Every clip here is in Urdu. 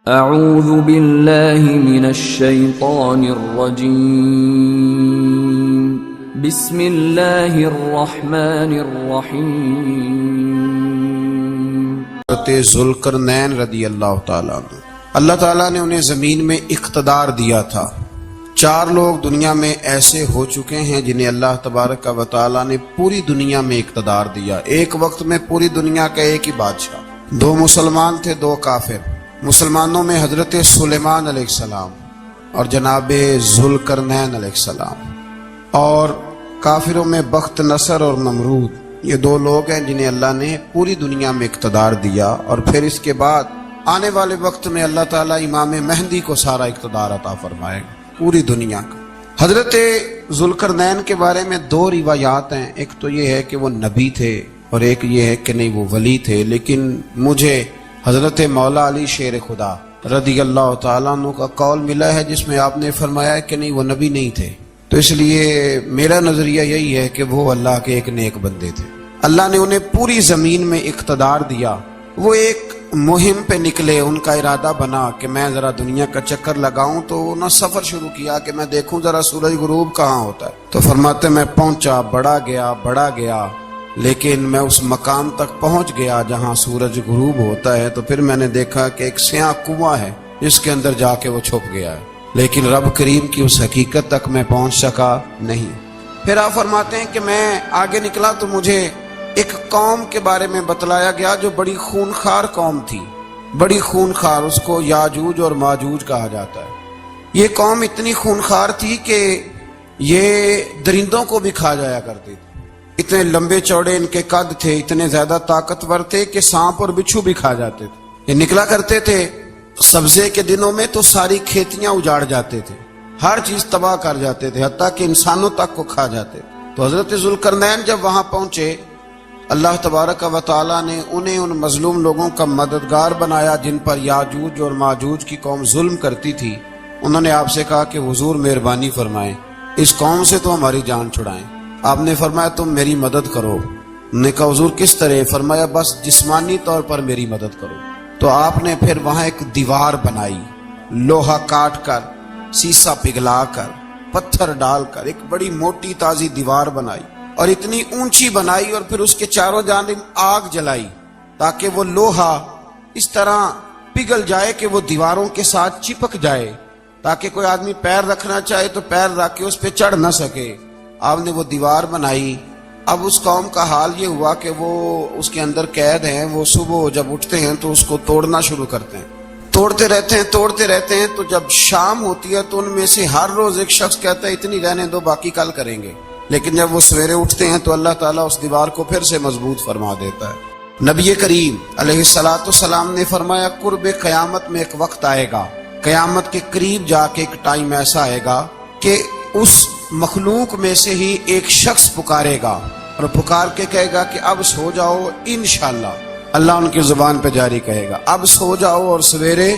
اعوذ باللہ من الشیطان الرجیم بسم اللہ الرحمن الرحیم۔ حضرت ذوالقرنین رضی اللہ تعالیٰ عنہ، اللہ تعالیٰ نے انہیں زمین میں اقتدار دیا تھا۔ 4 لوگ دنیا میں ایسے ہو چکے ہیں جنہیں اللہ تبارک و تعالیٰ نے پوری دنیا میں اقتدار دیا، ایک وقت میں پوری دنیا کا ایک ہی بادشاہ۔ 2 مسلمان تھے، 2 کافر۔ مسلمانوں میں حضرت سلیمان علیہ السلام اور جناب ذوالقرنین علیہ السلام، اور کافروں میں بخت نصر اور نمرود۔ یہ 2 لوگ ہیں جنہیں اللہ نے پوری دنیا میں اقتدار دیا، اور پھر اس کے بعد آنے والے وقت میں اللہ تعالیٰ امام مہدی کو سارا اقتدار عطا فرمائے گا پوری دنیا کا۔ حضرت ذوالقرنین کے بارے میں 2 روایات ہیں، ایک تو یہ ہے کہ وہ نبی تھے اور ایک یہ ہے کہ نہیں وہ ولی تھے، لیکن مجھے حضرت مولا علی شیر خدا رضی اللہ تعالیٰ عنہ کا قول ملا ہے جس میں آپ نے فرمایا کہ نہیں وہ نبی نہیں تھے، تو اس لیے میرا نظریہ یہی ہے کہ وہ اللہ کے ایک نیک بندے تھے۔ اللہ نے انہیں پوری زمین میں اقتدار دیا۔ وہ ایک مہم پہ نکلے، ان کا ارادہ بنا کہ میں ذرا دنیا کا چکر لگاؤں، تو انہوں نے سفر شروع کیا کہ میں دیکھوں ذرا سورج غروب کہاں ہوتا ہے۔ تو فرماتے میں پہنچا، بڑا گیا، لیکن میں اس مقام تک پہنچ گیا جہاں سورج غروب ہوتا ہے، تو پھر میں نے دیکھا کہ ایک سیاہ کنواں ہے جس کے اندر جا کے وہ چھپ گیا ہے، لیکن رب کریم کی اس حقیقت تک میں پہنچ سکا نہیں۔ پھر آپ فرماتے ہیں کہ میں آگے نکلا تو مجھے ایک قوم کے بارے میں بتلایا گیا جو بڑی خونخوار قوم تھی، بڑی خونخوار، اس کو یاجوج اور ماجوج کہا جاتا ہے۔ یہ قوم اتنی خونخوار تھی کہ یہ درندوں کو بھی کھا جایا کرتی تھی، اتنے لمبے چوڑے ان کے قد تھے، اتنے زیادہ طاقتور تھے کہ سانپ اور بچھو بھی کھا جاتے تھے۔ یہ نکلا کرتے تھے سبزے کے دنوں میں تو ساری کھیتیاں اجاڑ جاتے تھے، ہر چیز تباہ کر جاتے تھے، حتیٰ کہ انسانوں تک کو کھا جاتے تھے۔ تو حضرت ذوالقرنین جب وہاں پہنچے، اللہ تبارک و تعالیٰ نے انہیں ان مظلوم لوگوں کا مددگار بنایا جن پر یاجوج اور ماجوج کی قوم ظلم کرتی تھی۔ انہوں نے آپ سے کہا کہ حضور مہربانی فرمائیں، اس قوم سے تو ہماری جان چھڑائیں۔ آپ نے فرمایا تم میری مدد کرو۔ انہوں نے کہا حضور کس طرح؟ فرمایا بس جسمانی طور پر میری مدد کرو۔ تو آپ نے پھر وہاں ایک دیوار بنائی، لوہا کاٹ کر، سیسا پگھلا کر، پتھر ڈال کر ایک بڑی موٹی تازی دیوار بنائی، اور اتنی اونچی بنائی، اور پھر اس کے چاروں جانب آگ جلائی تاکہ وہ لوہا اس طرح پگھل جائے کہ وہ دیواروں کے ساتھ چپک جائے، تاکہ کوئی آدمی پیر رکھنا چاہے تو پیر رکھ کے اس پہ چڑھ نہ سکے۔ آپ نے وہ دیوار بنائی۔ اب اس قوم کا حال یہ ہوا کہ وہ اس کے اندر قید ہیں، وہ صبح جب اٹھتے ہیں تو اس کو توڑنا شروع کرتے ہیں، توڑتے رہتے ہیں، تو جب شام ہوتی ہے تو ان میں سے ہر روز ایک شخص کہتا ہے اتنی رہنے دو، باقی کل کریں گے۔ لیکن جب وہ سویرے اٹھتے ہیں تو اللہ تعالیٰ اس دیوار کو پھر سے مضبوط فرما دیتا ہے۔ نبی کریم علیہ السلام نے فرمایا قرب قیامت میں ایک وقت آئے گا، قیامت کے قریب جا کے ایک ٹائم ایسا آئے گا کہ اس مخلوق میں سے ہی ایک شخص پکارے گا اور پکار کے کہے گا کہ اب سو جاؤ انشاءاللہ۔ اللہ ان کی زبان پہ جاری کہے گا اب سو جاؤ اور سویرے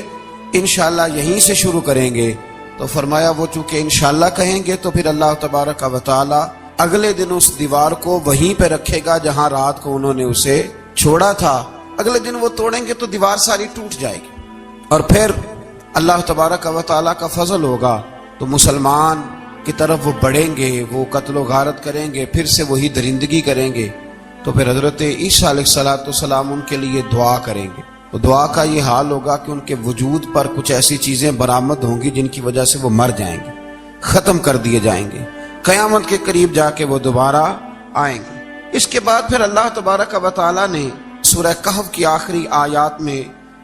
انشاءاللہ یہیں سے شروع کریں گے۔ تو فرمایا وہ چونکہ انشاءاللہ کہیں گے تو پھر اللہ تبارک و تعالی اگلے دن اس دیوار کو وہیں پہ رکھے گا جہاں رات کو انہوں نے اسے چھوڑا تھا۔ اگلے دن وہ توڑیں گے تو دیوار ساری ٹوٹ جائے گی، اور پھر اللہ تبارک و تعالی کا فضل ہوگا تو مسلمان کی طرف وہ بڑھیں گے، وہ قتل و غارت کریں گے، پھر سے وہی درندگی کریں گے۔ تو پھر حضرت عیسیٰ علیہ السلام ان کے لیے دعا کریں گے، تو دعا کا یہ حال ہوگا کہ ان کے وجود پر کچھ ایسی چیزیں برآمد ہوں گی جن کی وجہ سے وہ مر جائیں گے، ختم کر دیے جائیں گے۔ قیامت کے قریب جا کے وہ دوبارہ آئیں گے۔ اس کے بعد پھر اللہ تبارک و تعالیٰ نے سورہ کہف کی آخری آیات میں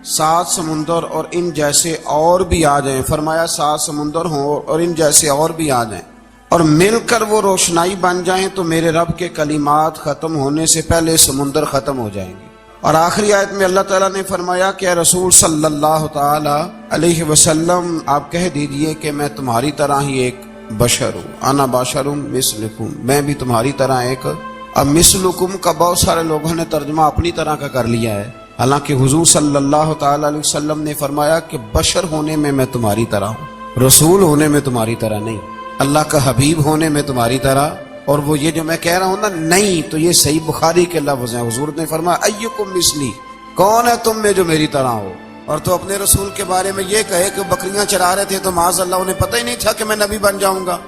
7 سمندر اور ان جیسے اور بھی آ جائیں، فرمایا 7 سمندر ہوں اور ان جیسے اور بھی آ جائیں اور مل کر وہ روشنائی بن جائیں تو میرے رب کے کلمات ختم ہونے سے پہلے سمندر ختم ہو جائیں گے۔ اور آخری آیت میں اللہ تعالیٰ نے فرمایا کہ اے رسول صلی اللہ تعالی علیہ وسلم آپ کہہ دیجئے کہ میں تمہاری طرح ہی ایک بشر ہوں، انا بشر مثلکم، میں بھی تمہاری طرح ایک۔ اب مثلکم کا بہت سارے لوگوں نے ترجمہ اپنی طرح کا کر لیا ہے، حالانکہ حضور صلی اللہ تعالی علیہ وسلم نے فرمایا کہ بشر ہونے میں تمہاری طرح ہوں، رسول ہونے میں تمہاری طرح نہیں، اللہ کا حبیب ہونے میں تمہاری طرح۔ اور وہ یہ جو میں کہہ رہا ہوں نا نہیں، تو یہ صحیح بخاری کے لفظ ہیں۔ حضور نے فرمایا ایکم مثلی، کون ہے تم میں جو میری طرح ہو؟ اور تو اپنے رسول کے بارے میں یہ کہے کہ بکریاں چرا رہے تھے تو معاذ اللہ انہیں پتہ ہی نہیں تھا کہ میں نبی بن جاؤں گا.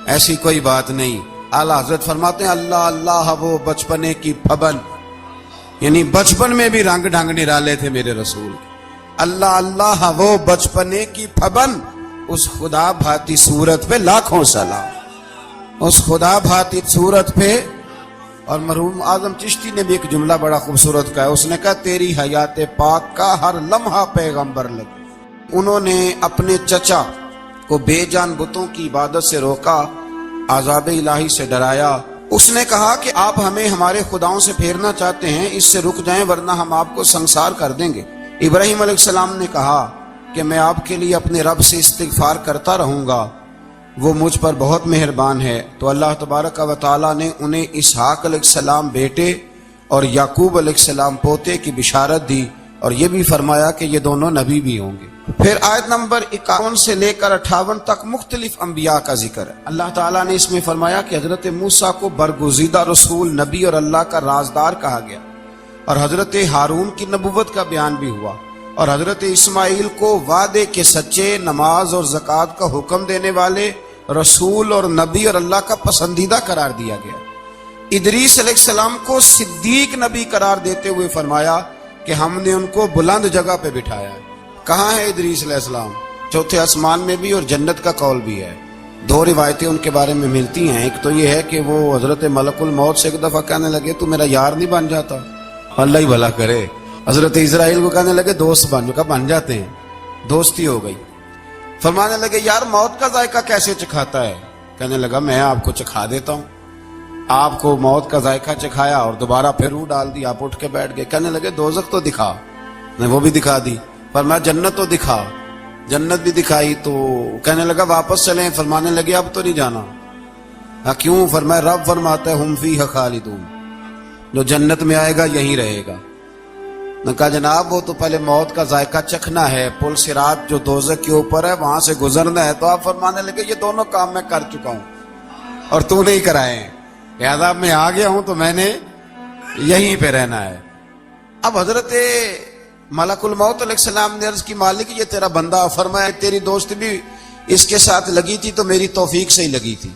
ایسی کوئی بات نہیں. اعلیٰ حضرت فرماتے ہیں اللہ اللہ وہ بچپنے کی پھبن، یعنی بچپن میں بھی رنگ ڈھنگ نرالے تھے میرے رسول. اللہ اللہ وہ بچپنے کی پھبن، اس خدا بھاتی صورت پہ لاکھوں سلام. اس خدا بھاتی صورت پہ. اور مرحوم اعظم چشتی نے بھی ایک جملہ بڑا خوبصورت کہا. اس نے کہا تیری حیات پاک کا ہر لمحہ پیغمبر لگے. انہوں نے اپنے چچا کو بے جان بتوں کی عبادت سے روکا، عذاب الہی سے ڈرایا. اس نے کہا کہ آپ ہمیں ہمارے خداؤں سے پھیرنا چاہتے ہیں، اس سے رک جائیں ورنہ ہم آپ کو سنسار کر دیں گے. ابراہیم علیہ السلام نے کہا کہ میں آپ کے لیے اپنے رب سے استغفار کرتا رہوں گا، وہ مجھ پر بہت مہربان ہے. تو اللہ تبارک و تعالیٰ نے انہیں اسحاق علیہ السلام بیٹے اور یعقوب علیہ السلام پوتے کی بشارت دی، اور یہ بھی فرمایا کہ یہ دونوں نبی بھی ہوں گے. پھر آیت نمبر 51 سے لے کر 58 تک مختلف انبیاء کا ذکر ہے. اللہ تعالیٰ نے اس میں فرمایا کہ حضرت موسیٰ کو برگزیدہ رسول، نبی اور اللہ کا رازدار کہا گیا، اور حضرت ہارون کی نبوت کا بیان بھی ہوا، اور حضرت اسماعیل کو وعدے کے سچے، نماز اور زکوٰۃ کا حکم دینے والے رسول اور نبی اور اللہ کا پسندیدہ قرار دیا گیا. ادریس علیہ السلام کو صدیق نبی قرار دیتے ہوئے فرمایا کہ ہم نے ان کو بلند جگہ پہ بٹھایا ہے. کہاں ہے ادریس علیہ السلام؟ چوتھے آسمان میں بھی، اور جنت کا قول بھی ہے. دو روایتیں ان کے بارے میں ملتی ہیں. ایک تو یہ ہے کہ وہ حضرت ملک الموت سے ایک دفعہ کہنے لگے تو میرا یار نہیں بن جاتا؟ اللہ ہی بھلا کرے. حضرت اسرائیل کو کہنے لگے دوست بن جاتے ہیں، دوستی ہو گئی. فرمانے لگے یار موت کا ذائقہ کیسے چکھاتا ہے؟ کہنے لگا میں آپ کو چکھا دیتا ہوں. آپ کو موت کا ذائقہ چکھایا اور دوبارہ پھر روح ڈال دی. آپ اٹھ کے بیٹھ گئے. کہنے لگے دوزخ تو دکھا. نے وہ بھی دکھا دی. فرمایا جنت تو دکھا. جنت بھی دکھائی. تو کہنے لگا واپس چلیں. فرمانے لگے اب تو نہیں جانا. کیوں؟ فرمایا رب فرماتا ہے ہم فیہ خالدون، جو جنت میں آئے گا یہیں رہے گا. نے کہا جناب وہ تو پہلے موت کا ذائقہ چکھنا ہے، پل صراط جو دوزخ کے اوپر ہے وہاں سے گزرنا ہے. تو آپ فرمانے لگے یہ دونوں کام میں کر چکا ہوں اور تو نہیں کرائے ہیں، لہذا میں آ گیا ہوں تو میں نے یہیں پہ رہنا ہے. اب حضرت ملک الموت علیہ السلام نے عرض کی مالک یہ تیرا بندہ. فرمایا تیری دوست بھی اس کے ساتھ لگی تھی تو میری توفیق سے ہی لگی تھی،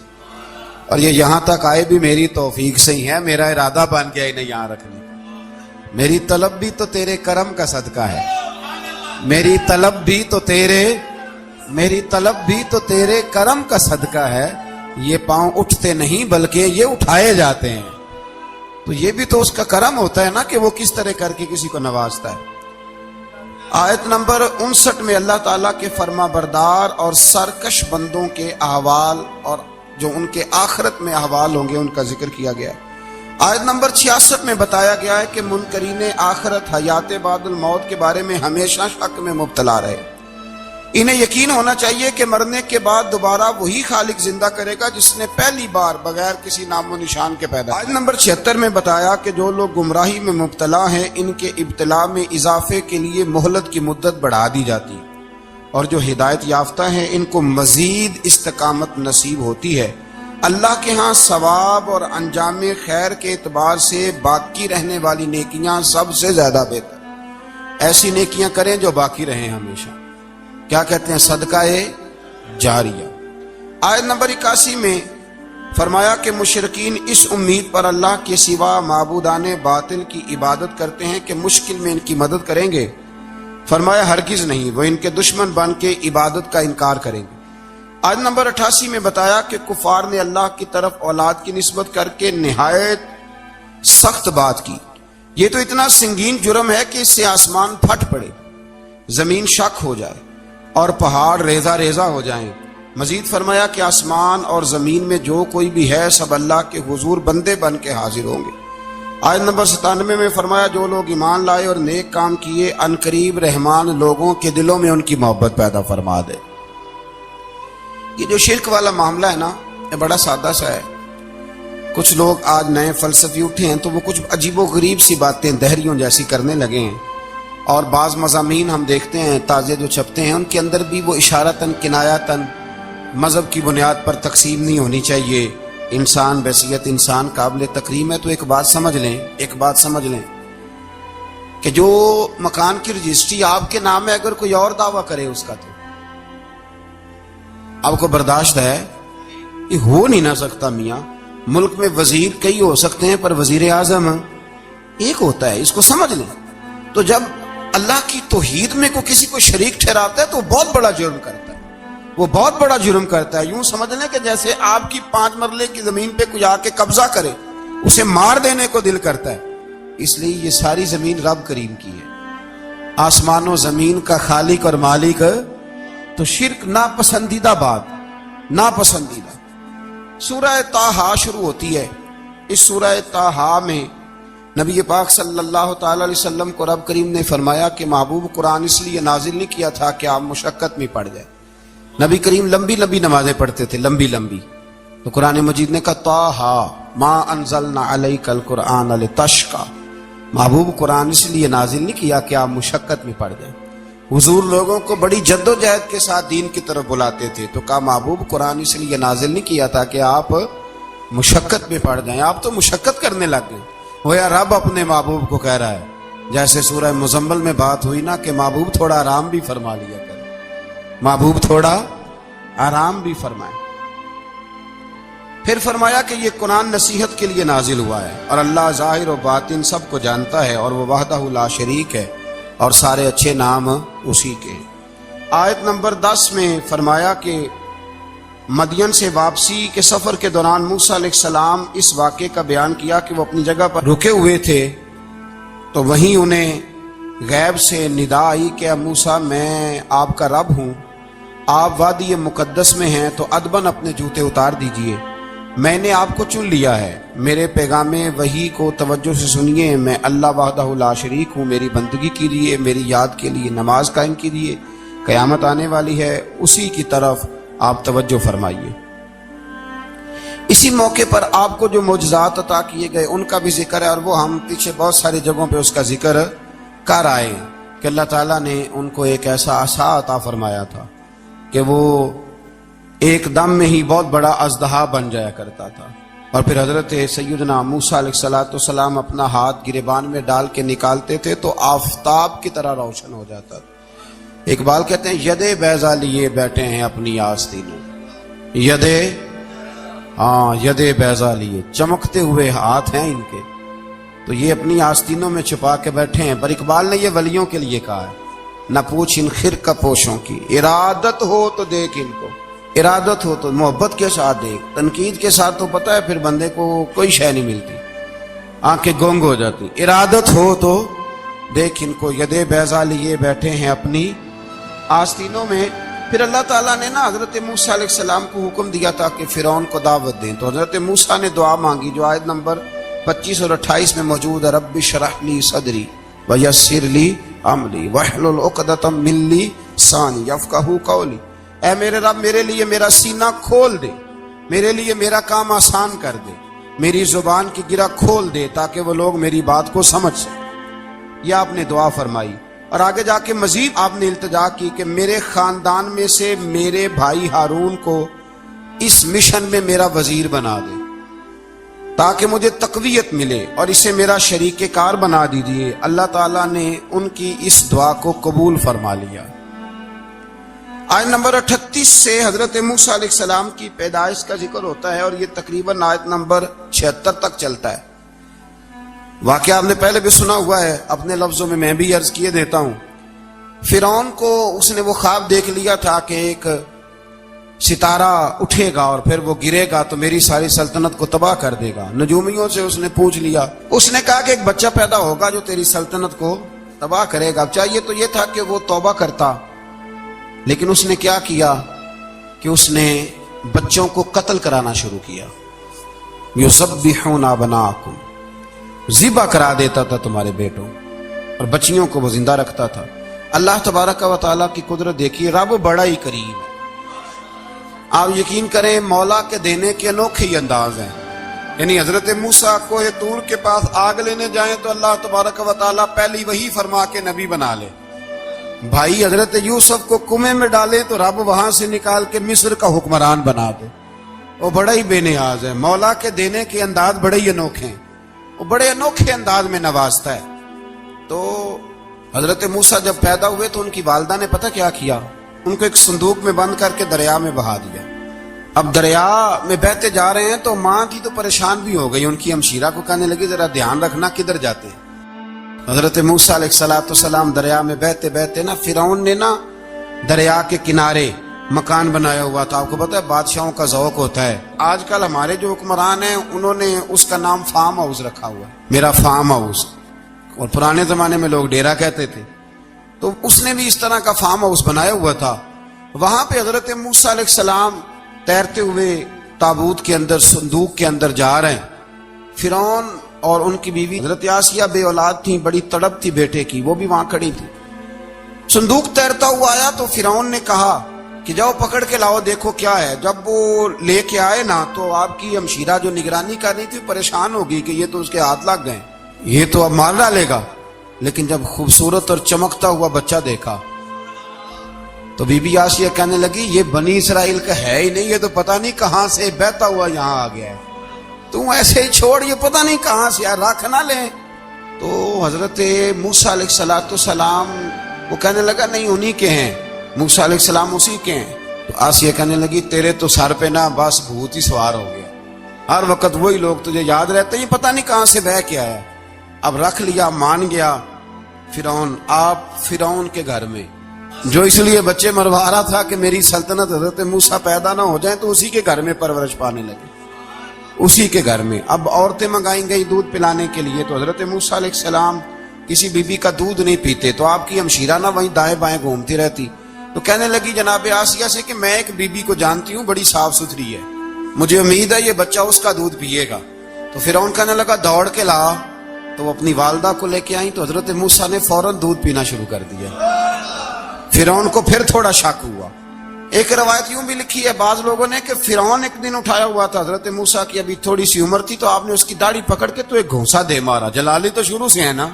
اور یہ یہاں تک آئے بھی میری توفیق سے ہی ہے. میرا ارادہ بن گیا انہیں یہاں رکھنے کا. میری طلب بھی تو تیرے کرم کا صدقہ ہے. میری طلب بھی تو تیرے کرم کا صدقہ ہے. یہ پاؤں اٹھتے نہیں بلکہ یہ اٹھائے جاتے ہیں. تو یہ بھی تو اس کا کرم ہوتا ہے نا کہ وہ کس طرح کر کے کسی کو نوازتا ہے. آیت نمبر 59 میں اللہ تعالیٰ کے فرما بردار اور سرکش بندوں کے احوال اور جو ان کے آخرت میں احوال ہوں گے ان کا ذکر کیا گیا ہے. آیت نمبر 66 میں بتایا گیا ہے کہ منکرین آخرت حیات بعد الموت کے بارے میں ہمیشہ شک میں مبتلا رہے. انہیں یقین ہونا چاہیے کہ مرنے کے بعد دوبارہ وہی خالق زندہ کرے گا جس نے پہلی بار بغیر کسی نام و نشان کے پیدا. آیت نمبر 76 میں بتایا کہ جو لوگ گمراہی میں مبتلا ہیں ان کے ابتلا میں اضافے کے لیے مہلت کی مدت بڑھا دی جاتی ہے، اور جو ہدایت یافتہ ہیں ان کو مزید استقامت نصیب ہوتی ہے. اللہ کے ہاں ثواب اور انجام خیر کے اعتبار سے باقی رہنے والی نیکیاں سب سے زیادہ بہتر. ایسی نیکیاں کریں جو باقی رہیں ہمیشہ. کیا کہتے ہیں؟ صدقہ جاریہ. آیت نمبر 81 میں فرمایا کہ مشرکین اس امید پر اللہ کے سوا معبودان باطل کی عبادت کرتے ہیں کہ مشکل میں ان کی مدد کریں گے. فرمایا ہرگز نہیں، وہ ان کے دشمن بن کے عبادت کا انکار کریں گے. آیت نمبر 88 میں بتایا کہ کفار نے اللہ کی طرف اولاد کی نسبت کر کے نہایت سخت بات کی. یہ تو اتنا سنگین جرم ہے کہ اس سے آسمان پھٹ پڑے، زمین شک ہو جائے اور پہاڑ ریزہ ریزہ ہو جائیں. مزید فرمایا کہ آسمان اور زمین میں جو کوئی بھی ہے سب اللہ کے حضور بندے بن کے حاضر ہوں گے. آیت نمبر 97 میں فرمایا جو لوگ ایمان لائے اور نیک کام کیے ان قریب رحمان لوگوں کے دلوں میں ان کی محبت پیدا فرما دے. یہ جو شرک والا معاملہ ہے نا یہ بڑا سادہ سا ہے. کچھ لوگ آج نئے فلسفی اٹھے ہیں تو وہ کچھ عجیب و غریب سی باتیں دہریوں جیسی کرنے لگے ہیں، اور بعض مضامین ہم دیکھتے ہیں تازے جو چھپتے ہیں ان کے اندر بھی وہ اشارتاً کنایاتاً مذہب کی بنیاد پر تقسیم نہیں ہونی چاہیے. انسان بحیثیت انسان قابل تکریم ہے. تو ایک بات سمجھ لیں کہ جو مکان کی رجسٹری آپ کے نام ہے اگر کوئی اور دعویٰ کرے اس کا تو آپ کو برداشت ہے؟ یہ ہو نہیں نہ سکتا میاں. ملک میں وزیر کئی ہو سکتے ہیں پر وزیر اعظم ایک ہوتا ہے، اس کو سمجھ لیں. تو جب اللہ کی توحید میں کو کسی کو شریک ٹھہراتا ہے تو وہ بہت بڑا جرم کرتا ہے، وہ بہت بڑا جرم کرتا ہے. یوں سمجھ لیں کہ جیسے آپ کی 5 مرلے کی زمین پہ کوئی آ کے قبضہ کرے، اسے مار دینے کو دل کرتا ہے. اس لیے یہ ساری زمین رب کریم کی ہے، آسمان و زمین کا خالق اور مالک. تو شرک ناپسندیدہ بات، ناپسندیدہ. سورہ طٰہٰ شروع ہوتی ہے. اس سورہ طٰہٰ میں نبی پاک صلی اللہ تعالی علیہ وسلم کو رب کریم نے فرمایا کہ محبوب قرآن اس لیے نازل نہیں کیا تھا کہ آپ مشقت میں پڑ جائے. نبی کریم لمبی لمبی نمازیں پڑھتے تھے، لمبی لمبی. تو قرآن مجید نے کہا طٰہٰ ما انزلنا علیک القرآن لتشقیٰ، محبوب قرآن اس لیے نازل نہیں کیا کہ آپ مشقت میں پڑ جائیں. حضور لوگوں کو بڑی جد و جہد کے ساتھ دین کی طرف بلاتے تھے، تو کہا محبوب قرآن اس لیے نازل نہیں کیا تھا کہ آپ مشقت میں پڑ جائیں. آپ تو مشقت کرنے لگ گئے. گویا رب اپنے محبوب کو کہہ رہا ہے، جیسے سورہ مزمل میں بات ہوئی نا کہ محبوب تھوڑا آرام بھی فرما لیا کرے، محبوب تھوڑا آرام بھی فرمائے. پھر فرمایا کہ یہ قرآن نصیحت کے لیے نازل ہوا ہے اور اللہ ظاہر و باطن سب کو جانتا ہے اور وہ وحدہ لا شریک ہے اور سارے اچھے نام اسی کے. آیت نمبر 10 میں فرمایا کہ مدین سے واپسی کے سفر کے دوران موسیٰ علیہ السلام اس واقعے کا بیان کیا کہ وہ اپنی جگہ پر رکے ہوئے تھے تو وہیں انہیں غیب سے ندا آئی کہ موسیٰ میں آپ کا رب ہوں، آپ وادی مقدس میں ہیں تو ادباً اپنے جوتے اتار دیجئے، میں نے آپ کو چن لیا ہے، میرے پیغام وحی کو توجہ سے سنیے، میں اللہ وحدہ لا شریک ہوں، میری بندگی کیجیے، میری یاد کے لیے نماز قائم کیجیے، قیامت آنے والی ہے اسی کی طرف آپ توجہ فرمائیے. اسی موقع پر آپ کو جو معجزات عطا کیے گئے ان کا بھی ذکر ہے، اور وہ ہم پیچھے بہت ساری جگہوں پہ اس کا ذکر کر آئے کہ اللہ تعالیٰ نے ان کو ایک ایسا عصا عطا فرمایا تھا کہ وہ ایک دم میں ہی بہت بڑا اژدہا بن جایا کرتا تھا. اور پھر حضرت سیدنا موسیٰ علیہ السلام اپنا ہاتھ گریبان میں ڈال کے نکالتے تھے تو آفتاب کی طرح روشن ہو جاتا تھا. اقبال کہتے ہیں ید بیضا لیے بیٹھے ہیں اپنی آستینوں، ید بیضا لیے، چمکتے ہوئے ہاتھ ہیں ان کے، تو یہ اپنی آستینوں میں چھپا کے بیٹھے ہیں. پر اقبال نے یہ ولیوں کے لیے کہا ہے، نہ پوچھ ان خرقہ پوشوں کی، ارادت ہو تو دیکھ ان کو، ارادت ہو تو محبت کے ساتھ دیکھ، تنقید کے ساتھ تو پتہ ہے پھر بندے کو کوئی شے نہیں ملتی، آنکھیں گونگ ہو جاتی. ارادت ہو تو دیکھ ان کو، ید بیضا لیے بیٹھے ہیں اپنی آستینوں میں. پھر اللہ تعالیٰ نے نا حضرت موسیٰ علیہ السلام کو حکم دیا تھا کہ فرعون کو دعوت دیں، تو حضرت موسیٰ نے دعا مانگی جو آیت نمبر 25 اور 28 میں موجود ہے، رب اشرح لی صدری ویسر لی امری واحلل عقدۃ من لسانی یفقہوا قولی. اے میرے رب میرے لیے میرا سینہ کھول دے، میرے لیے میرا کام آسان کر دے، میری زبان کی گرہ کھول دے تاکہ وہ لوگ میری بات کو سمجھ سکیں. یہ آپ نے دعا فرمائی. اور آگے جا کے مزید آپ نے التجا کی کہ میرے خاندان میں سے میرے بھائی ہارون کو اس مشن میں میرا وزیر بنا دے تاکہ مجھے تقویت ملے اور اسے میرا شریک کار بنا دیجیے. اللہ تعالیٰ نے ان کی اس دعا کو قبول فرما لیا. آیت نمبر 38 سے حضرت موسیٰ علیہ السلام کی پیدائش کا ذکر ہوتا ہے اور یہ تقریباً آیت نمبر 76 تک چلتا ہے. واقعہ آپ نے پہلے بھی سنا ہوا ہے، اپنے لفظوں میں میں بھی عرض کیے دیتا ہوں. فرعون کو اس نے وہ خواب دیکھ لیا تھا کہ ایک ستارہ اٹھے گا اور پھر وہ گرے گا تو میری ساری سلطنت کو تباہ کر دے گا. نجومیوں سے اس نے پوچھ لیا، اس نے کہا کہ ایک بچہ پیدا ہوگا جو تیری سلطنت کو تباہ کرے گا. چاہیے تو یہ تھا کہ وہ توبہ کرتا، لیکن اس نے کیا کیا کہ اس نے بچوں کو قتل کرانا شروع کیا. یذبحون ابناءکم، ذبح کرا دیتا تھا تمہارے بیٹوں، اور بچیوں کو وہ زندہ رکھتا تھا. اللہ تبارک و تعالیٰ کی قدرت دیکھیے، رب بڑا ہی کریم ہے. آپ یقین کریں مولا کے دینے کے انوکھے ہی انداز ہیں. یعنی حضرت موسیٰ کو طور کے پاس آگ لینے جائیں تو اللہ تبارک و تعالیٰ پہلی وہی فرما کے نبی بنا لے. بھائی حضرت یوسف کو کنویں میں ڈالے تو رب وہاں سے نکال کے مصر کا حکمران بنا دے. وہ بڑا ہی بے نیاز ہے. مولا کے دینے کے انداز بڑے ہی انوکھے ہیں، وہ بڑے انوکھے انداز میں نوازتا ہے. تو حضرت موسیٰ جب پیدا ہوئے تو ان کی والدہ نے پتہ کیا کیا، ان کو ایک صندوق میں بند کر کے دریا میں بہا دیا۔ اب دریا میں بہتے جا رہے ہیں تو ماں کی تو پریشان بھی ہو گئی، ان کی ہمشیرہ کو کہنے لگی ذرا دھیان رکھنا کدھر جاتے ہیں۔ حضرت موسیٰ علیہ السلام دریا میں بہتے بہتے نا فرعون نے نا دریا کے کنارے مکان بنایا ہوا تھا۔ آپ کو پتہ ہے بادشاہوں کا ذوق ہوتا ہے، آج کل ہمارے جو حکمران ہیں انہوں نے اس کا نام فارم ہاؤس رکھا ہوا ہے، میرا فارم ہاؤس، اور پرانے زمانے میں لوگ ڈیرا کہتے تھے۔ تو اس نے بھی اس طرح کا فارم ہاؤس بنایا ہوا تھا۔ وہاں پہ حضرت موسیٰ علیہ السلام تیرتے ہوئے تابوت کے اندر صندوق کے اندر جا رہے ہیں۔ فرعون اور ان کی بیوی حضرت آسیہ بے اولاد تھیں، بڑی تڑپ تھی بیٹے کی، وہ بھی وہاں کھڑی تھی۔ صندوق تیرتا ہوا آیا تو فرعون نے کہا کہ جاؤ پکڑ کے لاؤ دیکھو کیا ہے۔ جب وہ لے کے آئے نا تو آپ کی ہمشیرہ جو نگرانی کر رہی تھی پریشان ہو گئی کہ یہ تو اس کے ہاتھ لگ گئے، یہ تو اب مار ڈالے گا۔ لیکن جب خوبصورت اور چمکتا ہوا بچہ دیکھا تو بی بی آسیہ کہنے لگی یہ بنی اسرائیل کا ہے ہی نہیں، یہ تو پتہ نہیں کہاں سے بہتا ہوا یہاں آ گیا ہے، تو ایسے ہی چھوڑ، یہ پتہ نہیں کہاں سے رکھ نہ لیں۔ تو حضرت موسیٰ علیہ السلام وہ کہنے لگا نہیں انہی کے ہیں، موسیٰ علیہ السلام اسی کے ہیں۔ تو آسیہ کہنے لگی تیرے تو سر پہ نا بس بھوت ہی سوار ہو گیا، ہر وقت وہی لوگ تجھے یاد رہتے ہیں، یہ پتہ نہیں کہاں سے بہ کے آیا۔ اب رکھ لیا، مان گیا فرعون۔ آپ فرعون کے گھر میں جو اس لیے بچے مروا رہا تھا کہ میری سلطنت حضرت موسیٰ پیدا نہ ہو جائیں، تو اسی کے گھر میں پرورش پانے لگے، اسی کے گھر میں۔ اب عورتیں منگائی گئی دودھ پلانے کے لیے، تو حضرت موسیٰ علیہ السلام کسی بی بی کا دودھ نہیں پیتے، تو آپ کی ہمشیرہ نہ وہیں دائیں بائیں گھومتی رہتی۔ تو کہنے لگی جناب آسیہ سے کہ میں ایک بی بی کو جانتی ہوں، بڑی صاف ستھری ہے، مجھے امید ہے یہ بچہ اس کا دودھ پیے گا۔ تو فرعون کہنے لگا دوڑ کے لا، تو وہ اپنی والدہ کو لے کے آئیں، تو حضرت موسیٰ نے فوراً دودھ پینا شروع کر دیا۔ فرعون کو پھر تھوڑا شک ہوا۔ ایک روایت یوں بھی لکھی ہے بعض لوگوں نے کہ فرعون ایک دن اٹھایا ہوا تھا حضرت موسیٰ کی ابھی تھوڑی سی عمر تھی، تو آپ نے اس کی داڑھی پکڑ کے تو ایک گھونسا دے مارا، جلالی تو شروع سے ہے نا۔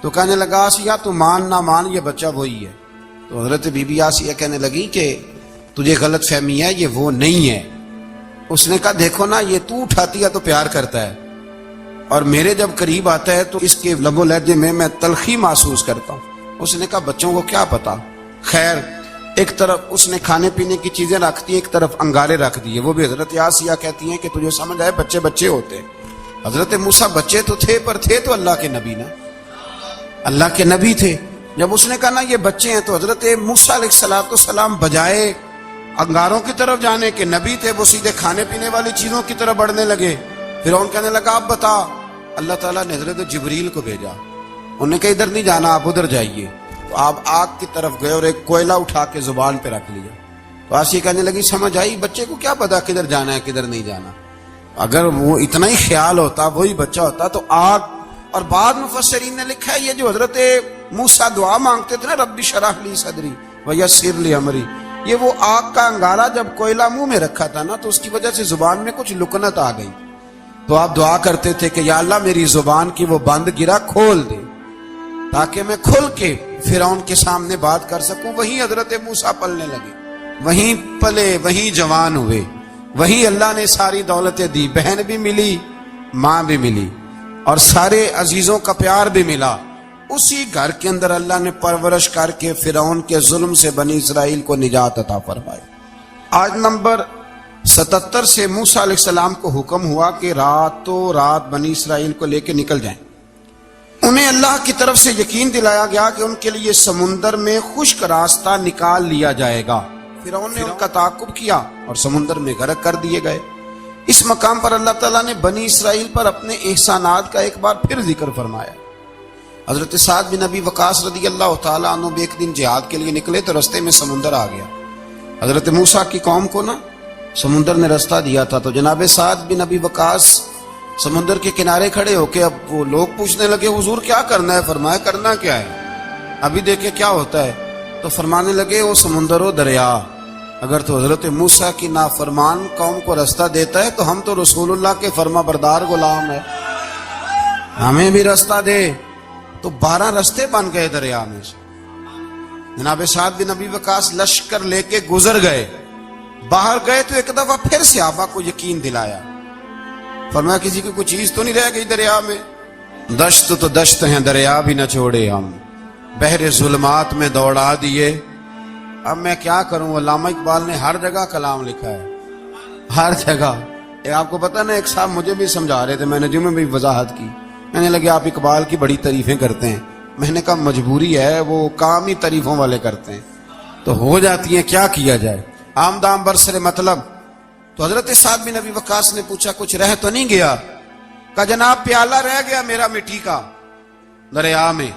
تو کہنے لگا آسیہ تو مان نہ مان یہ بچہ وہی ہے۔ تو حضرت بی بی آسیہ کہنے لگی کہ تجھے غلط فہمی ہے، یہ وہ نہیں ہے۔ اس نے کہا دیکھو نا یہ تو اٹھاتی ہے تو پیار کرتا ہے، اور میرے جب قریب آتا ہے تو اس کے لب و لہجے میں تلخی محسوس کرتا ہوں۔ اس نے کہا بچوں کو کیا پتا۔ خیر ایک طرف اس نے کھانے پینے کی چیزیں رکھ دی، ایک طرف انگارے رکھ دیے۔ وہ بھی حضرت آسیہ کہتی ہیں کہ تجھے سمجھ آئے بچے بچے ہوتے، حضرت موسیٰ بچے تو تھے پر تھے تو اللہ کے نبی نا، اللہ کے نبی تھے۔ جب اس نے کہا نا یہ بچے ہیں، تو حضرت موسیٰ علیہ السلام بجائے انگاروں کی طرف جانے کے نبی تھے، وہ سیدھے کھانے پینے والی چیزوں کی طرف بڑھنے لگے۔ فرعون کہنے لگا اب بتا۔ اللہ تعالیٰ نے حضرت جبریل کو بھیجا، انہوں نے کہا ادھر نہیں جانا آپ ادھر جائیے۔ تو آپ آگ کی طرف گئے اور ایک کوئلہ اٹھا کے زبان پہ رکھ لیا۔ تو آسیہ کہنے لگی سمجھ آئی، بچے کو کیا پتا کدھر جانا ہے کدھر نہیں جانا، اگر وہ اتنا ہی خیال ہوتا وہی بچہ ہوتا تو آگ۔ اور بعض مفسرین نے لکھا ہے یہ جو حضرت موسیٰ دعا مانگتے تھے نا رب اشرح لی صدری ویسر لی امری، یہ وہ آگ کا انگارہ جب کوئلہ منہ میں رکھا تھا نا تو اس کی وجہ سے زبان میں کچھ لکنت آ گئی، تو آپ دعا کرتے تھے کہ یا اللہ میری زبان کی وہ بند گرا کھول دے تاکہ میں کھل کے فرعون کے سامنے بات کر سکوں۔ وہیں حضرت موسیٰ پلنے لگے، وہیں پلے، وہیں جوان ہوئے، وہیں اللہ نے ساری دولتیں دی، بہن بھی ملی، ماں بھی ملی، اور سارے عزیزوں کا پیار بھی ملا۔ اسی گھر کے اندر اللہ نے پرورش کر کے فرعون کے ظلم سے بنی اسرائیل کو نجات عطا فرمائی۔ آج نمبر 77 سے موسیٰ علیہ السلام کو حکم ہوا کہ راتوں رات بنی اسرائیل کو لے کے نکل جائیں۔ انہیں اللہ کی طرف سے یقین دلایا گیا کہ ان کے لیے سمندر میں خشک راستہ نکال لیا جائے گا۔ فرعون نے ان کا تعاقب کیا اور سمندر میں غرق کر دیے گئے۔ اس مقام پر اللہ تعالیٰ نے بنی اسرائیل پر اپنے احسانات کا ایک بار پھر ذکر فرمایا۔ حضرت سعد بن ابی وقاص رضی اللہ تعالیٰ عنہ بھی ایک دن جہاد کے لیے نکلے تو رستے میں سمندر آ گیا۔ حضرت موسیٰ کی قوم کو نا سمندر نے رستہ دیا تھا، تو جناب سعد بن ابی وقاص سمندر کے کنارے کھڑے ہو کے اب وہ لوگ پوچھنے لگے حضور کیا کرنا ہے؟ فرمایا کرنا کیا ہے، ابھی دیکھیں کیا ہوتا ہے۔ تو فرمانے لگے وہ سمندر و دریا اگر تو حضرت موسیٰ کی نافرمان قوم کو رستہ دیتا ہے تو ہم تو رسول اللہ کے فرما بردار غلام ہیں، ہمیں بھی رستہ دے۔ تو 12 رستے بن گئے دریا میں سے۔ جناب سعد بن ابی وقاص لشکر لے کے گزر گئے، باہر گئے تو ایک دفعہ پھر صحابہ کو یقین دلایا، فرمایا کسی کی کوئی چیز تو نہیں رہ گئی دریا میں؟ دشت تو دشت ہیں دریا بھی نہ چھوڑے ہم، بحر ظلمات میں دوڑا دیے۔ اب میں کیا کروں، علامہ اقبال نے ہر جگہ کلام لکھا ہے، ہر جگہ۔ آپ کو پتہ نا، ایک صاحب مجھے بھی سمجھا رہے تھے، میں نے جمعے میں بھی وضاحت کی، میں نے لگے آپ اقبال کی بڑی تعریفیں کرتے ہیں۔ میں نے کہا مجبوری ہے، وہ کام ہی تعریفوں والے کرتے ہیں تو ہو جاتی ہیں، کیا کیا جائے، عام دام برسر مطلب۔ تو حضرت سعد بن ابی وقاص نے پوچھا کچھ رہ تو نہیں گیا؟ کہا جناب پیالہ رہ گیا میرا مٹی کا دریا میں۔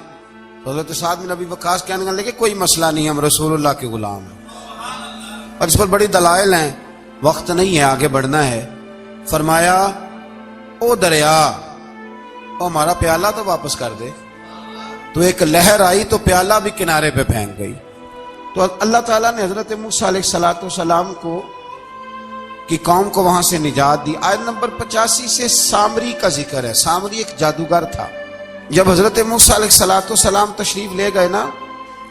تو حضرت سعد بن ابی وقاص کہنے لگے کوئی مسئلہ نہیں، ہم رسول اللہ کے غلام ہیں۔ اور اس پر بڑی دلائل ہیں، وقت نہیں ہے، آگے بڑھنا ہے۔ فرمایا او دریا، او ہمارا پیالہ تو واپس کر دے۔ تو ایک لہر آئی تو پیالہ بھی کنارے پہ پھینک گئی۔ تو اللہ تعالیٰ نے حضرت موسیٰ علیہ السلام کو کی قوم کو وہاں سے نجات دی۔ آیت نمبر 85 سے سامری کا ذکر ہے۔ سامری ایک جادوگر تھا۔ جب حضرت موسیٰ علیہ السلام تشریف لے گئے نا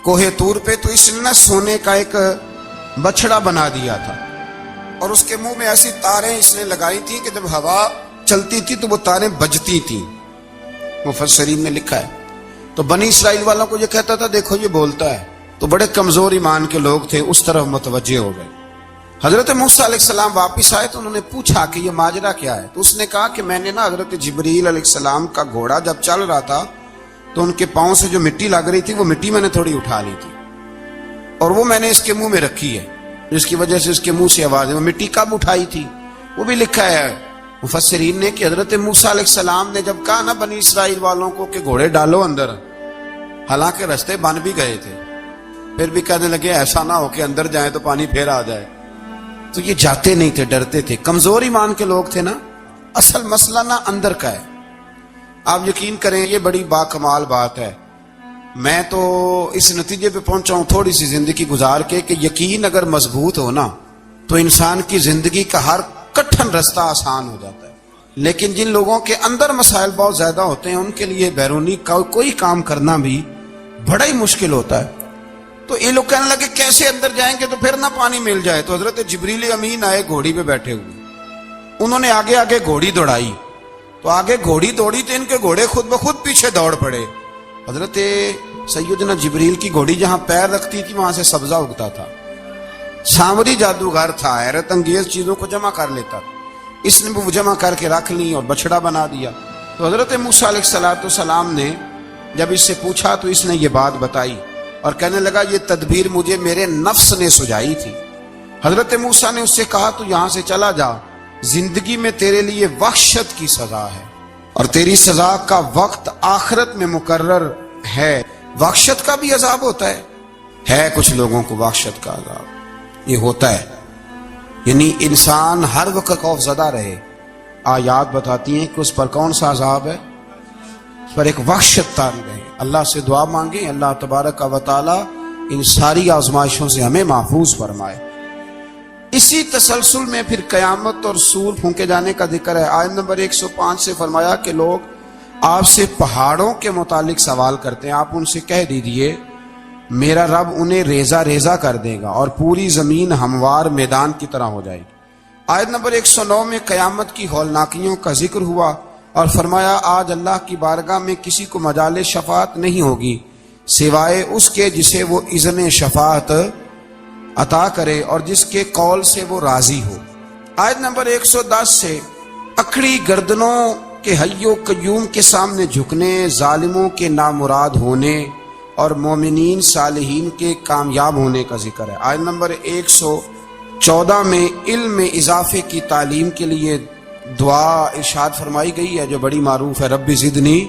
کوہ طور پہ، تو اس نے سونے کا ایک بچڑا بنا دیا تھا، اور اس کے منہ میں ایسی تاریں اس نے لگائی تھی کہ جب ہوا چلتی تھی تو وہ تاریں بجتی تھیں، مفسرین نے لکھا ہے۔ تو بنی اسرائیل والوں کو یہ کہتا تھا دیکھو یہ بولتا ہے، تو بڑے کمزور ایمان کے لوگ تھے، اس طرف متوجہ ہو گئے۔ حضرت موسیٰ علیہ السلام واپس آئے تو انہوں نے پوچھا کہ یہ ماجرا کیا ہے؟ تو اس نے کہا کہ میں نے نا حضرت جبریل علیہ السلام کا گھوڑا جب چل رہا تھا تو ان کے پاؤں سے جو مٹی لگ رہی تھی وہ مٹی میں نے تھوڑی اٹھا لی تھی، اور وہ میں نے اس کے منہ میں رکھی ہے، جس کی وجہ سے اس کے منہ سے آواز ہے۔ وہ مٹی کب اٹھائی تھی وہ بھی لکھا ہے مفسرین نے کہ حضرت موسیٰ علیہ السلام نے جب کہا نا بنی اسرائیل والوں کو کہ گھوڑے ڈالو اندر، حالانکہ رستے بن بھی گئے تھے، پھر بھی کہنے لگے ایسا نہ ہو کہ اندر جائیں تو پانی پھر آ جائے، تو یہ جاتے نہیں تھے، ڈرتے تھے، کمزور ایمان کے لوگ تھے نا۔ اصل مسئلہ نہ اندر کا ہے، آپ یقین کریں یہ بڑی باکمال بات ہے۔ میں تو اس نتیجے پہ پہنچا ہوں تھوڑی سی زندگی گزار کے کہ یقین اگر مضبوط ہو نا تو انسان کی زندگی کا ہر کٹھن رستہ آسان ہو جاتا ہے۔ لیکن جن لوگوں کے اندر مسائل بہت زیادہ ہوتے ہیں ان کے لیے بیرونی کوئی کام کرنا بھی بڑا ہی مشکل ہوتا ہے۔ تو یہ لوگ کہنے لگے کیسے اندر جائیں گے تو پھر نہ پانی مل جائے۔ تو حضرت جبریل امین آئے گھوڑی پہ بیٹھے ہوئے، انہوں نے آگے آگے گھوڑی دوڑائی، تو آگے گھوڑی دوڑی تو ان کے گھوڑے خود بخود پیچھے دوڑ پڑے۔ حضرت سیدنا جبریل کی گھوڑی جہاں پیر رکھتی تھی وہاں سے سبزہ اگتا تھا۔ سامری جادوگر تھا، حیرت انگیز چیزوں کو جمع کر لیتا تھا، اس نے وہ جمع کر کے رکھ لی اور بچڑا بنا دیا۔ تو حضرت موسیٰ علیہ السلام نے جب اس سے پوچھا تو اس نے یہ بات بتائی اور کہنے لگا یہ تدبیر مجھے میرے نفس نے سجائی تھی۔ حضرت موسیٰ نے اس سے کہا تو یہاں سے چلا جا، زندگی میں تیرے لیے وحشت کی سزا ہے اور تیری سزا کا وقت آخرت میں مقرر ہے۔ وحشت کا بھی عذاب ہوتا ہے کچھ لوگوں کو وحشت کا عذاب یہ ہوتا ہے، یعنی انسان ہر وقت خوف زدہ رہے۔ آیات بتاتی ہیں کہ اس پر کون سا عذاب ہے، اس پر ایک وحشت طاری رہے۔ اللہ سے دعا مانگیں اللہ تبارک و تعالی ان ساری آزمائشوں سے ہمیں محفوظ فرمائے۔ اسی تسلسل میں پھر قیامت اور سور پھونکے جانے کا ذکر ہے۔ آیت نمبر 105 سے فرمایا کہ لوگ آپ سے پہاڑوں کے متعلق سوال کرتے ہیں، آپ ان سے کہہ دیجئے میرا رب انہیں ریزہ ریزہ کر دے گا اور پوری زمین ہموار میدان کی طرح ہو جائے گی۔ آیت نمبر 109 میں قیامت کی ہولناکیوں کا ذکر ہوا اور فرمایا آج اللہ کی بارگاہ میں کسی کو مجال شفاعت نہیں ہوگی سوائے اس کے جسے وہ اذن شفاعت عطا کرے اور جس کے قول سے وہ راضی ہو۔ آیت نمبر 110 سے اکڑی گردنوں کے حی و قیوم کے سامنے جھکنے، ظالموں کے نامراد ہونے اور مومنین صالحین کے کامیاب ہونے کا ذکر ہے۔ آیت نمبر 114 میں علم میں اضافے کی تعلیم کے لیے دعا ارشاد فرمائی گئی ہے جو بڑی معروف ہے، رب زدنی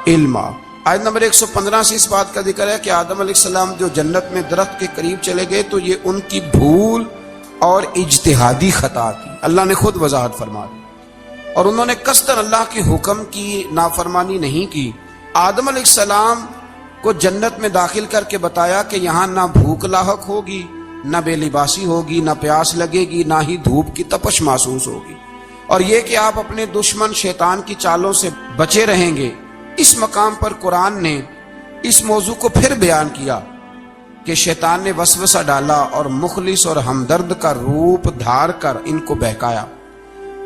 علما۔ آیت نمبر 115 سے اس بات کا ذکر ہے کہ آدم علیہ السلام جو جنت میں درخت کے قریب چلے گئے تو یہ ان کی بھول اور اجتہادی خطا تھی، اللہ نے خود وضاحت فرما دی، اور انہوں نے قصداً اللہ کے حکم کی نافرمانی نہیں کی۔ آدم علیہ السلام کو جنت میں داخل کر کے بتایا کہ یہاں نہ بھوک لاحق ہوگی، نہ بے لباسی ہوگی، نہ پیاس لگے گی، نہ ہی دھوپ کی تپش محسوس ہوگی، اور یہ کہ آپ اپنے دشمن شیطان کی چالوں سے بچے رہیں گے۔ اس مقام پر قرآن نے اس موضوع کو پھر بیان کیا کہ شیطان نے وسوسہ ڈالا اور مخلص اور ہمدرد کا روپ دھار کر ان کو بہکایا۔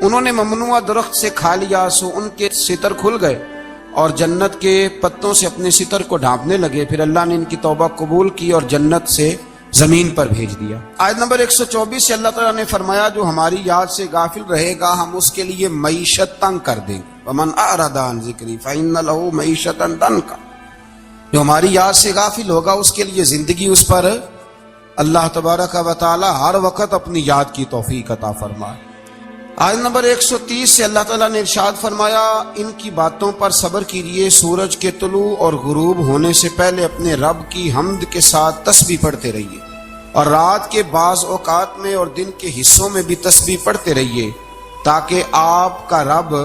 انہوں نے ممنوع درخت سے کھا لیا سو ان کے ستر کھل گئے اور جنت کے پتوں سے اپنے ستر کو ڈھانپنے لگے. پھر اللہ نے ان کی توبہ قبول کی اور جنت سے زمین پر بھیج دیا. آیت نمبر 124 سے اللہ تعالیٰ نے فرمایا جو ہماری یاد سے غافل رہے گا ہم اس کے لیے معیشت تنگ کر دیں گے. وَمَنْ أَعْرَضَ عَنْ ذِكْرِي فَإِنَّ لَهُ مَعِيشَةً ضَنْكًا. جو ہماری یاد سے غافل ہوگا اس کے لیے زندگی اس پر اللہ تبارک و تعالی ہر وقت اپنی یاد کی توفیق عطا فرمائے. آیت نمبر 130 سے اللہ تعالیٰ نے ارشاد فرمایا ان کی باتوں پر صبر کیجیے. سورج کے طلوع اور غروب ہونے سے پہلے اپنے رب کی حمد کے ساتھ تسبیح پڑھتے رہیے اور رات کے بعض اوقات میں اور دن کے حصوں میں بھی تسبیح پڑھتے رہیے تاکہ آپ کا رب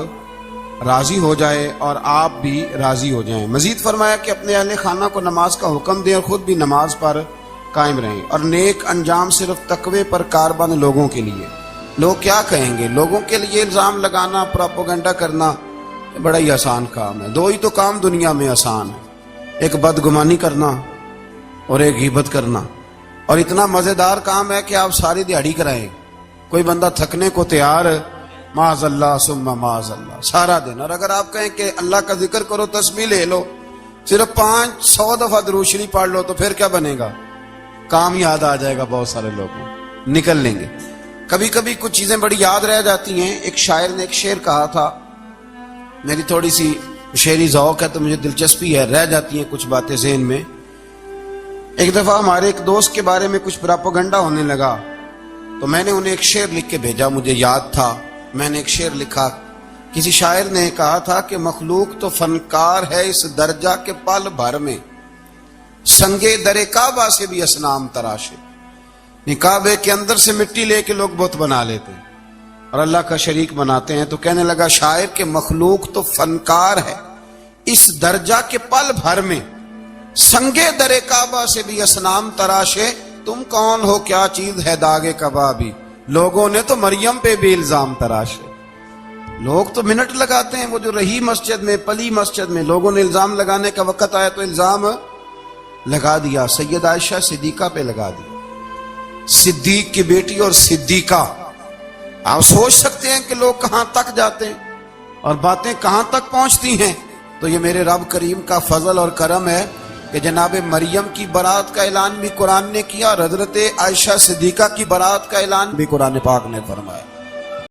راضی ہو جائے اور آپ بھی راضی ہو جائیں. مزید فرمایا کہ اپنے اہل خانہ کو نماز کا حکم دیں اور خود بھی نماز پر قائم رہیں اور نیک انجام صرف تقوی پر کاربند لوگوں کے لیے. لوگ کیا کہیں گے؟ لوگوں کے لیے الزام لگانا، پراپوگنڈا کرنا بڑا ہی آسان کام ہے. دو ہی تو کام دنیا میں آسان ہے، ایک بدگمانی کرنا اور ایک غیبت کرنا. اور اتنا مزیدار کام ہے کہ آپ ساری دیہڑی کرائیں. کوئی بندہ تھکنے کو تیار معاذ اللہ ثم معاذ اللہ سارا دن. اور اگر آپ کہیں کہ اللہ کا ذکر کرو، تسبیح لے لو، صرف 500 دفعہ درود شریف پڑھ لو، تو پھر کیا بنے گا؟ کام یاد آ جائے گا. بہت سارے لوگ نکل لیں گے. کبھی کبھی کچھ چیزیں بڑی یاد رہ جاتی ہیں. ایک شاعر نے ایک شعر کہا تھا، میری تھوڑی سی شعری ذوق ہے تو مجھے دلچسپی ہے، رہ جاتی ہیں کچھ باتیں ذہن میں. ایک دفعہ ہمارے ایک دوست کے بارے میں کچھ پراپوگنڈا ہونے لگا تو میں نے انہیں ایک شعر لکھ کے بھیجا. مجھے یاد تھا، میں نے ایک شعر لکھا. کسی شاعر نے کہا تھا کہ مخلوق تو فنکار ہے اس درجہ کے پل بھر میں، سنگے در کعبہ سے بھی اصنام تراشے. کعبے کے اندر سے مٹی لے کے لوگ بت بنا لیتے ہیں اور اللہ کا شریک بناتے ہیں. تو کہنے لگا شاعر کہ مخلوق تو فنکار ہے اس درجہ کے پل بھر میں، سنگے در کعبہ سے بھی اصنام تراشے. تم کون ہو، کیا چیز ہے داغ کبابی، لوگوں نے تو مریم پہ بھی الزام تراشے. لوگ تو منٹ لگاتے ہیں. وہ جو رہی مسجد میں، پلی مسجد میں، لوگوں نے الزام لگانے کا وقت آیا تو الزام لگا دیا. سید عائشہ صدیقہ پہ لگا دیا. صدیق کی بیٹی اور صدیقہ. آپ سوچ سکتے ہیں کہ لوگ کہاں تک جاتے ہیں اور باتیں کہاں تک پہنچتی ہیں. تو یہ میرے رب کریم کا فضل اور کرم ہے کہ جناب مریم کی برات کا اعلان بھی قرآن نے کیا اور حضرت عائشہ صدیقہ کی برات کا اعلان بھی قرآن پاک نے فرمایا.